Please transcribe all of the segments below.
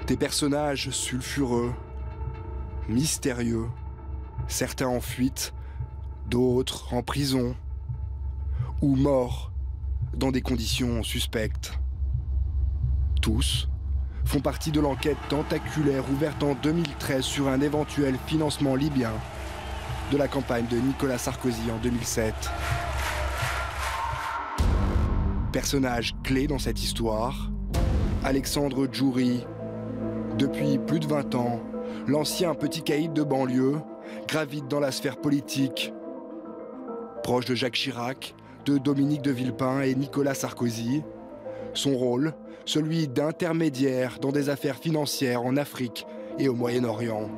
Des personnages sulfureux, mystérieux, certains en fuite, d'autres en prison ou morts dans des conditions suspectes. Tous font partie de l'enquête tentaculaire ouverte en 2013 sur un éventuel financement libyen de la campagne de Nicolas Sarkozy en 2007. Personnage clé dans cette histoire, Alexandre Djouri. Depuis plus de 20 ans, l'ancien petit caïd de banlieue gravite dans la sphère politique. Proche de Jacques Chirac, de Dominique de Villepin et Nicolas Sarkozy, son rôle, celui d'intermédiaire dans des affaires financières en Afrique et au Moyen-Orient.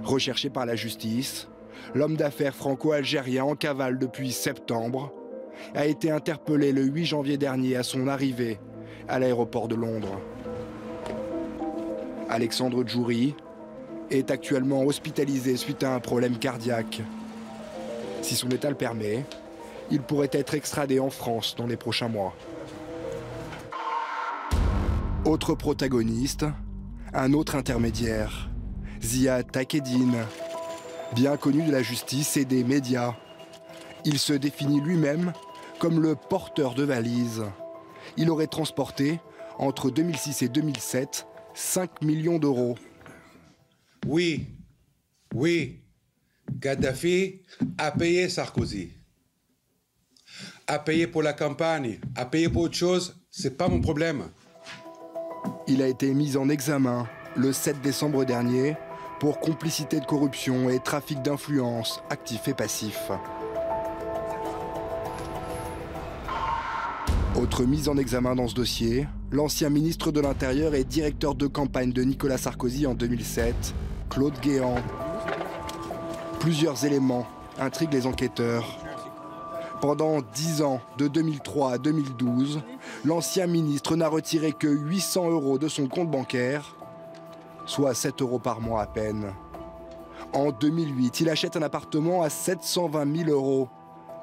Recherché par la justice, l'homme d'affaires franco-algérien en cavale depuis septembre a été interpellé le 8 janvier dernier à son arrivée à l'aéroport de Londres. Alexandre Djouri est actuellement hospitalisé suite à un problème cardiaque. Si son état le permet, il pourrait être extradé en France dans les prochains mois. Autre protagoniste, un autre intermédiaire, Ziad Takedine, bien connu de la justice et des médias. Il se définit lui-même comme le porteur de valises. Il aurait transporté, entre 2006 et 2007, 5 millions d'euros. Oui, Kadhafi a payé Sarkozy. A payé pour la campagne, a payé pour autre chose, c'est pas mon problème. Il a été mis en examen le 7 décembre dernier pour complicité de corruption et trafic d'influence, actif et passif. Autre mise en examen dans ce dossier, l'ancien ministre de l'Intérieur et directeur de campagne de Nicolas Sarkozy en 2007, Claude Guéant. Plusieurs éléments intriguent les enquêteurs. Pendant 10 ans, de 2003 à 2012, l'ancien ministre n'a retiré que 800 € de son compte bancaire, soit 7 € par mois à peine. En 2008, il achète un appartement à 720 000 €,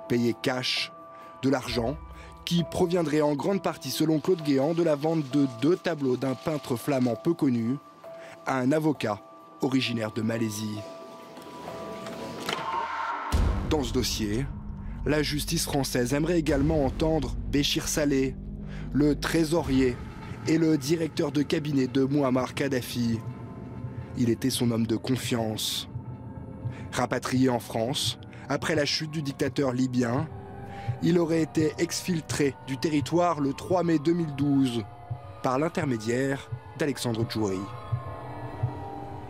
payé cash, de l'argent qui proviendrait en grande partie, selon Claude Guéant, de la vente de 2 tableaux d'un peintre flamand peu connu à un avocat originaire de Malaisie. Dans ce dossier, la justice française aimerait également entendre Béchir Saleh, le trésorier et le directeur de cabinet de Mouammar Kadhafi. Il était son homme de confiance. Rapatrié en France, après la chute du dictateur libyen, il aurait été exfiltré du territoire le 3 mai 2012 par l'intermédiaire d'Alexandre Djouri.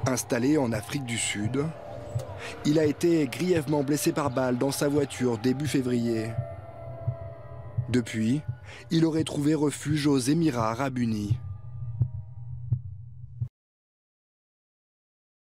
Installé en Afrique du Sud, il a été grièvement blessé par balle dans sa voiture début février. Depuis, il aurait trouvé refuge aux Émirats arabes unis.